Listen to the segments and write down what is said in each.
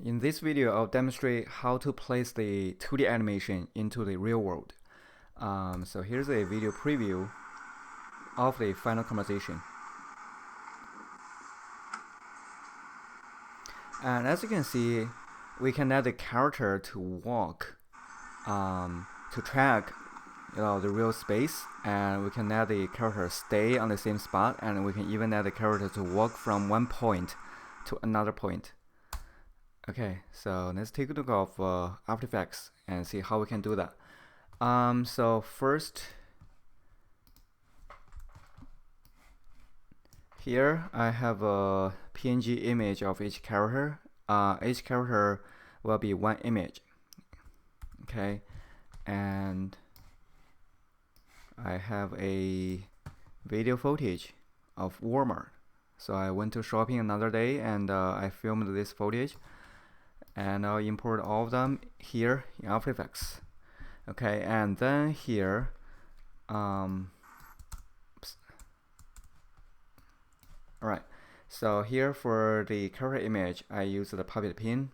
In this video, I'll demonstrate how to place the 2D animation into the real world. So here's a video preview of the final conversation. And as you can see, we can add the character to walk, to track the real space, and we can add the character stay on the same spot, and we can even add the character to walk from one point to another point. Okay, so let's take a look of After Effects and see how we can do that. So first, here I have a PNG image of each character. Each character will be one image. Okay, and I have a video footage of Walmart. So I went to shopping another day and I filmed this footage. And I'll import all of them here in After Effects. Okay, and then here, alright, so here for the character image, I use the puppet pin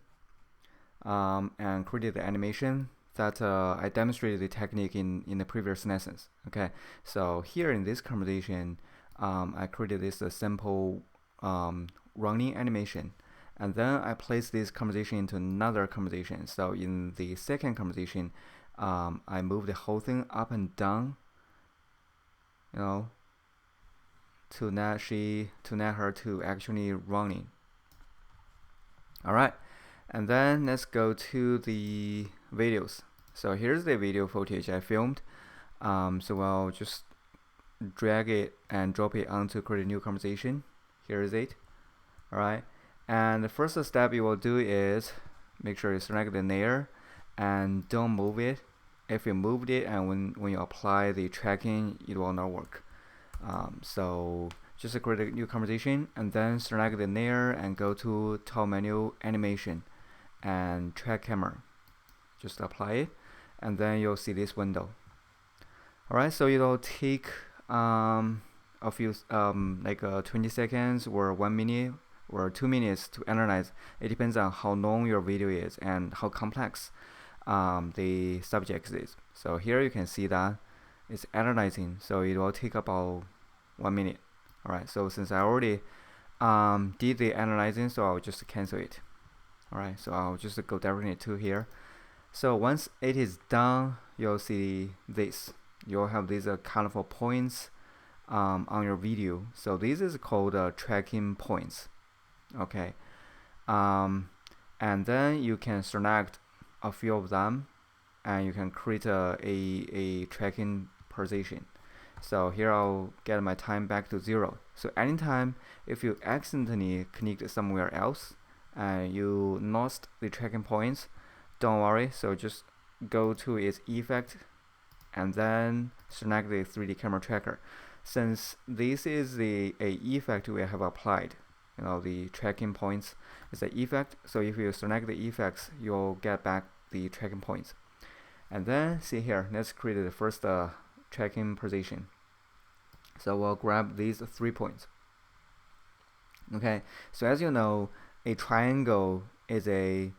and created the animation that I demonstrated the technique in the previous lessons. Okay, so here in this conversation, I created this simple running animation. And then I place this conversation into another conversation. So in the second conversation, I move the whole thing up and down, to net her to actually running. All right, and then let's go to the videos. So here's the video footage I filmed. So I'll just drag it and drop it onto create a new conversation. Here is it. All right. And the first step you will do is make sure you select the layer and don't move it. If you moved it and when you apply the tracking, it will not work. So just create a new conversation and then select the layer and go to top menu animation and track camera. Just apply it and then you'll see this window. Alright, so it'll take a few like 20 seconds or 1 minute or 2 minutes to analyze. It depends on how long your video is and how complex the subject is. So here you can see that it's analyzing, so it will take about 1 minute. Alright, so since I already did the analyzing, so I'll just cancel it. Alright, so I'll just go directly to here. So once it is done, you'll see this. You'll have these colorful points on your video. So this is called tracking points. Okay, and then you can select a few of them and you can create a tracking position. So here I'll get my time back to 0. So anytime if you accidentally clicked somewhere else and you lost the tracking points, don't worry, so just go to its effect and then select the 3D camera tracker. Since this is the effect we have applied, the tracking points is an effect, so if you select the effects, you'll get back the tracking points. And then see here, let's create the first tracking position. So we'll grab these 3 points. Okay, so as you know, a triangle is a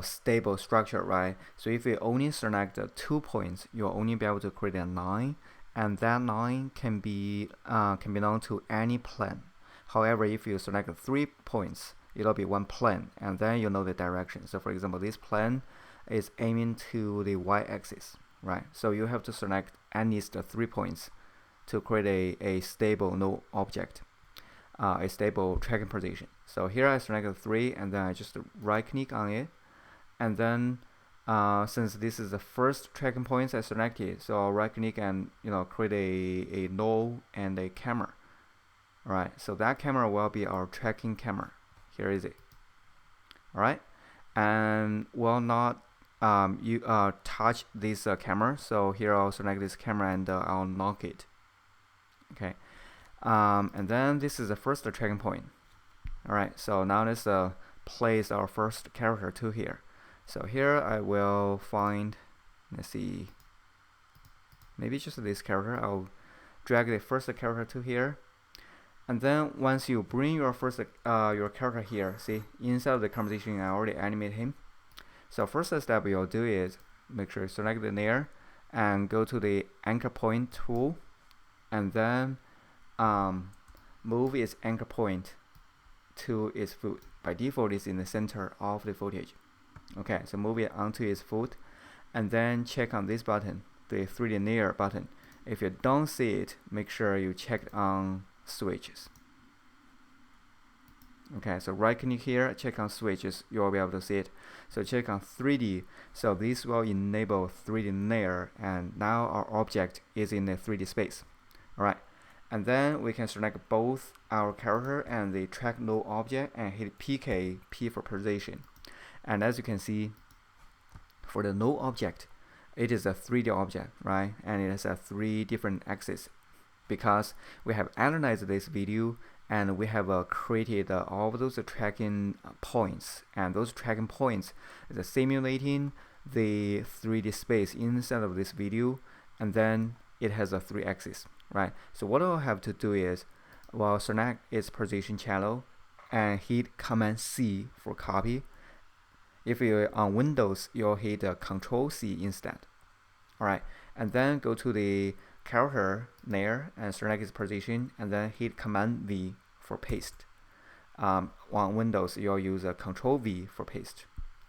stable structure, right? So if you only select 2 points, you'll only be able to create a line, and that line can belong to any plane. However, if you select 3 points, it'll be one plane, and then you know the direction. So for example, this plane is aiming to the y-axis, right? So you have to select at least 3 points to create a stable no object, a stable tracking position. So here I select 3, and then I just right click on it, and then since this is the first tracking points I selected, so I'll right click and create a null and a camera. Alright, so that camera will be our tracking camera. Here is it. Alright, and will not touch this camera. So here I'll select this camera and I'll lock it. Okay, and then this is the first tracking point. Alright, so now let's place our first character to here. So here I will find, let's see, maybe just this character. I'll drag the first character to here. And then once you bring your your character here, see inside of the composition I already animate him. So first step you'll do is make sure you select the layer and go to the anchor point tool, and then move its anchor point to its foot. By default it's in the center of the footage. Okay, so move it onto its foot, and then check on this button, the 3D layer button. If you don't see it, make sure you check on switches. Okay, so right click here, check on switches, you'll be able to see it. So check on 3D, so this will enable 3D layer, and now our object is in the 3D space. Alright, and then we can select both our character and the track node object and hit PK, P for position. And as you can see, for the node object, it is a 3D object, right? And it has 3 different axes because we have analyzed this video and we have created all of those tracking points, and those tracking points is simulating the 3D space inside of this video, and then it has 3 axes, right? So what I'll have to do is, well, select its position channel and hit Command C for copy. If you're on Windows, you'll hit Control C instead. Alright, and then go to the character layer and select its position, and then hit Command V for paste. On Windows, you'll use Control V for paste.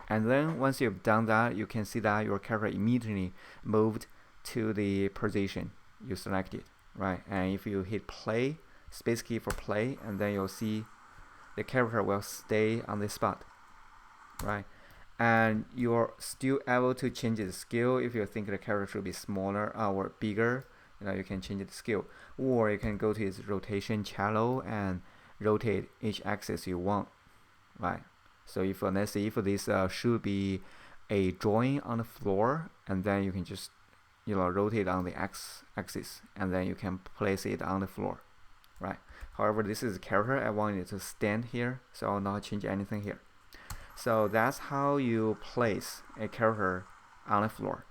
And then once you've done that, you can see that your character immediately moved to the position you selected, right? And if you hit play, space key for play, and then you'll see the character will stay on this spot, right? And you're still able to change the scale. If you think the character should be smaller or bigger, you can change the scale, or you can go to its rotation channel and rotate each axis you want, right? So if let's say if this should be a drawing on the floor, and then you can just rotate on the axis, and then you can place it on the floor, right? However, this is a character, I want it to stand here, so I'll not change anything here. So that's how you place a character on the floor.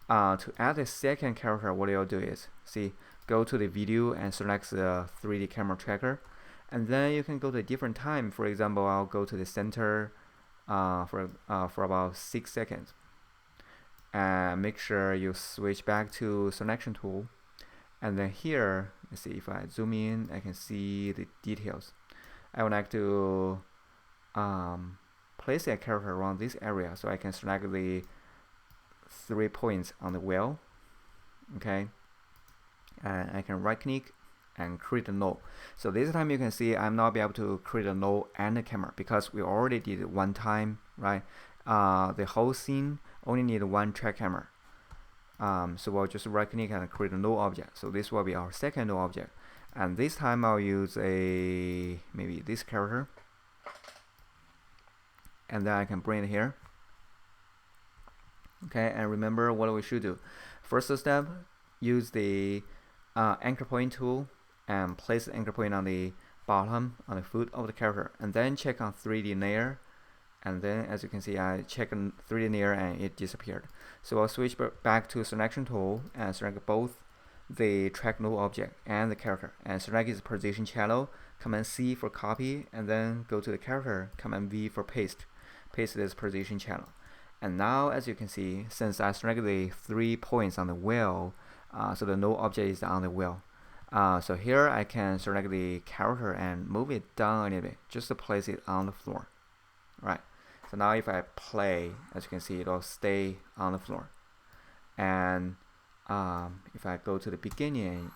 To add a second character, what you'll do is, see, go to the video and select the 3D camera tracker, and then you can go to a different time. For example, I'll go to the center for about 6 seconds, and make sure you switch back to selection tool, and then here, let's see, if I zoom in, I can see the details. I would like to place a character around this area, so I can select the 3 points on the wheel. Okay, and I can right click and create a node. So this time you can see I'm not be able to create a node and a camera because we already did it one time, right? The whole scene only need 1 track camera. So we'll just right click and create a node object. So this will be our second node object, and this time I'll use maybe this character, and then I can bring it here. Okay, and remember what we should do. First step, use the anchor point tool and place the anchor point on the bottom, on the foot of the character, and then check on 3D layer, and then as you can see I check on 3D layer and it disappeared. So I'll switch back to selection tool and select both the track node object and the character, and select its position channel, Command C for copy, and then go to the character, Command V for paste this position channel. And now as you can see, since I selected the 3 points on the wheel, so the node object is on the wheel. So here I can select the character and move it down a little bit just to place it on the floor. Right. So now if I play, as you can see, it'll stay on the floor. And if I go to the beginning,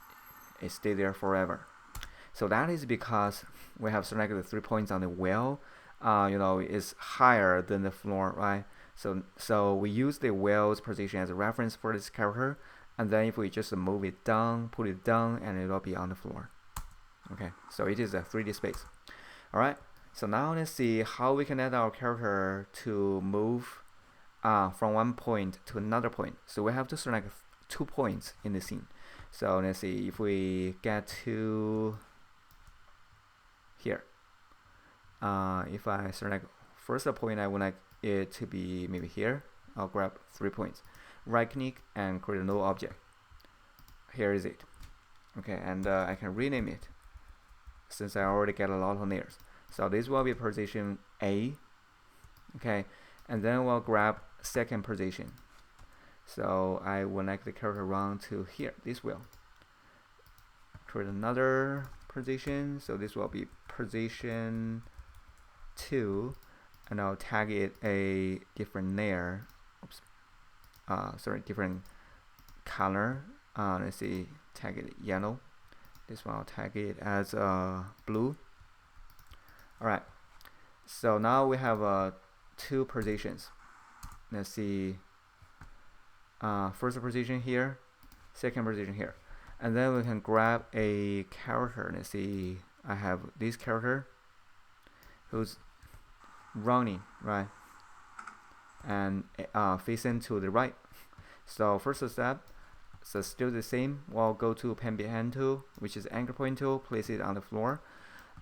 it stays there forever. So that is because we have selected the 3 points on the wheel. Is higher than the floor, right? So we use the wheel's position as a reference for this character, and then if we just move it down, put it down, and it'll be on the floor. Okay, so it is a 3D space. Alright, so now let's see how we can add our character to move from one point to another point. So we have to select 2 points in the scene. So let's see if we get to here. If I select first point, I would like it to be maybe here. I'll grab 3 points, right click and create a node object. Here is it. Okay, and I can rename it. since I already get a lot of layers. So this will be position A, okay, and then we'll grab second position. So I would like the character run to here. This will create another position. So this will be position 2, and I'll tag it a different layer. Oops. Sorry, different color. Let's see, tag it yellow. This one I'll tag it as blue. Alright, so now we have 2 positions. Let's see, first position here, second position here, and then we can grab a character. Let's see, I have this character who's running, right, and facing to the right. So first step, so still the same, we'll go to pen behind tool, which is anchor point tool, place it on the floor,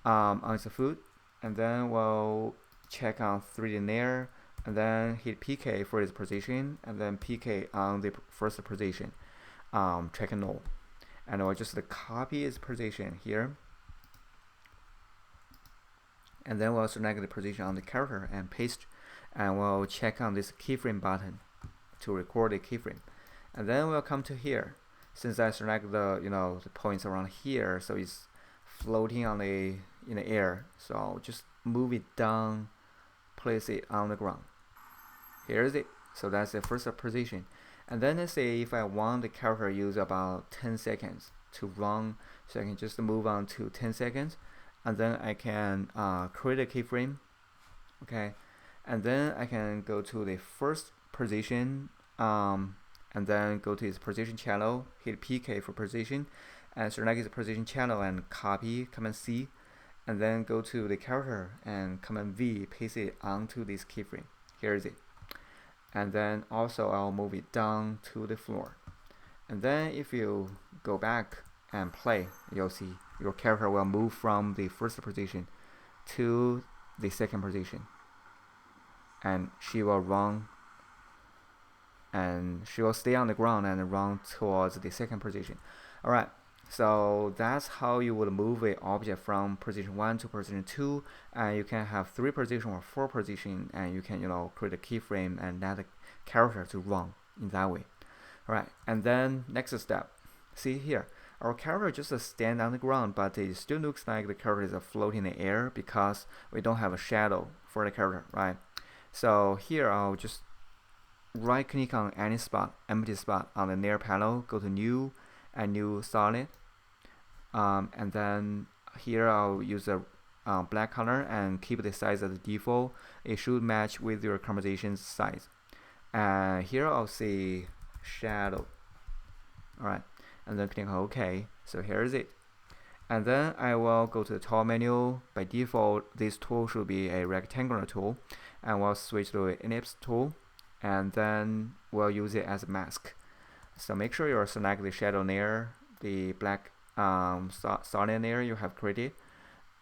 on its foot, and then we'll check on 3D layer, and then hit PK for its position, and then PK on the first position, check null, and we'll just copy its position here, and then we'll select the position on the character and paste, and we'll check on this keyframe button to record the keyframe, and then we'll come to here. Since I select the the points around here, so it's floating on the in the air, so I'll just move it down, place it on the ground. Here is it. So that's the first position. And then let's say if I want the character use about 10 seconds to run, so I can just move on to 10 seconds, and then I can create a keyframe, okay, and then I can go to the first position, and then go to its position channel, hit PK for position, and select its position channel and copy, Command C, and then go to the character and Command V, paste it onto this keyframe. Here is it. And then also I'll move it down to the floor. And then if you go back and play, you'll see your character will move from the first position to the second position, and she will run, and she will stay on the ground and run towards the second position. Alright, so that's how you would move an object from position 1 to position 2, and you can have 3 position or 4 position, and you can create a keyframe and let the character to run in that way. Alright, and then next step, see here, our character just stand on the ground, but it still looks like the character is floating in the air because we don't have a shadow for the character, right? So here I'll just right click on any spot, empty spot on the layer panel, go to new and new solid, and then here I'll use a black color and keep the size as the default. It should match with your composition size. And here I'll say shadow. Alright, and then click on OK. So here is it. And then I will go to the tool menu. By default, this tool should be a rectangular tool, and we'll switch to an ellipse tool, and then we'll use it as a mask. So make sure you select the shadow layer, the black solid layer you have created,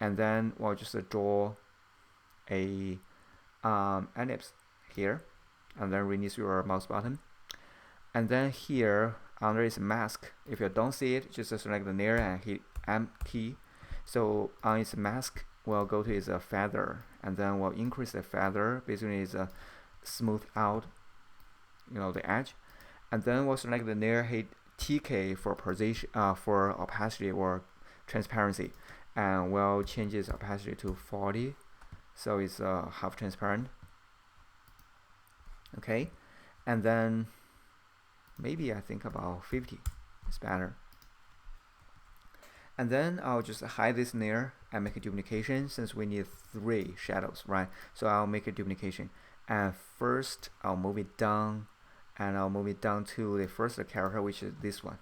and then we'll just draw a ellipse here, and then release your mouse button. And then here under its mask, if you don't see it, just select the layer and hit M key. So on its mask, we'll go to its feather, and then we'll increase the feather. Basically, it's smooth out, the edge. And then we'll select the layer, hit TK for position, for opacity or transparency, and we'll change its opacity to 40, so it's half transparent. Okay, and then maybe I think about 50 is better. And then I'll just hide this layer and make a duplication, since we need 3 shadows, right? So I'll make a duplication, and first I'll move it down, and I'll move it down to the first character, which is this one.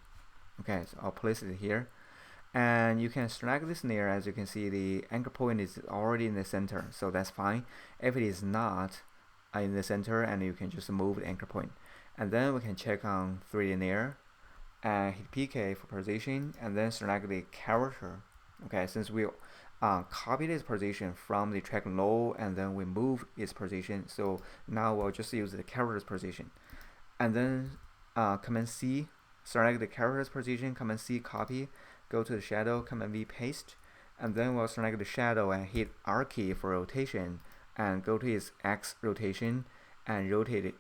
Okay, so I'll place it here, and you can select this layer. As you can see, the anchor point is already in the center, so that's fine. If it is not in the center, and you can just move the anchor point, and then we can check on 3D layer and hit PK for position, and then select the character. Okay, since we copied its position from the track low, and then we move its position, so now we'll just use the character's position, and then Command C, select the character's position, Command C, copy, go to the shadow, Command V, paste, And then we'll select the shadow and hit R key for rotation and go to its X rotation and rotate it,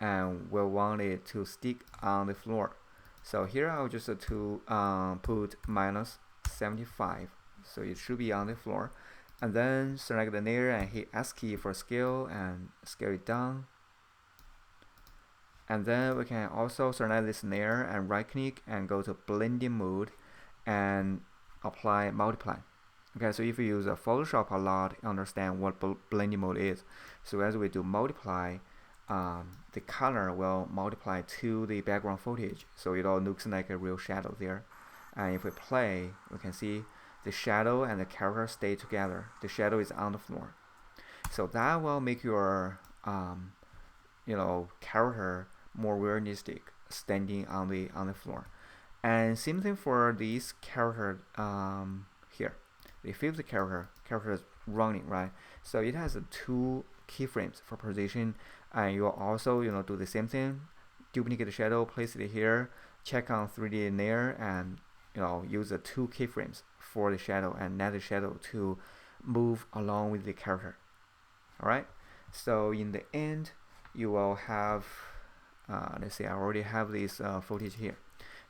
and we'll want it to stick on the floor. So here I'll just put minus 75, so it should be on the floor. And then select the layer and hit S key for scale and scale it down. And then we can also select this layer and right click and go to blending mode and apply multiply. Okay, so if you use Photoshop a lot, you understand what blending mode is. So as we do multiply, the color will multiply to the background footage, so it all looks like a real shadow there. And if we play, we can see the shadow and the character stay together. The shadow is on the floor. So that will make your character more realistic, standing on the floor. And same thing for this character here. The fifth character is running, right? So it has two keyframes for position, and you will also do the same thing. Duplicate the shadow, place it here, check on 3D layer, and use the two keyframes for the shadow and let the shadow to move along with the character. All right. So in the end, you will have let's say I already have this footage here.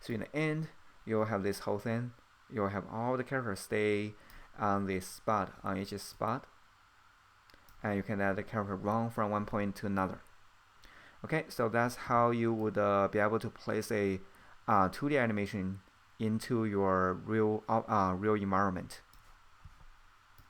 So in the end, you'll have this whole thing. You'll have all the characters stay on this spot, on each spot, and you can let the character run from one point to another. Okay, so that's how you would be able to place a 2D animation into your real environment.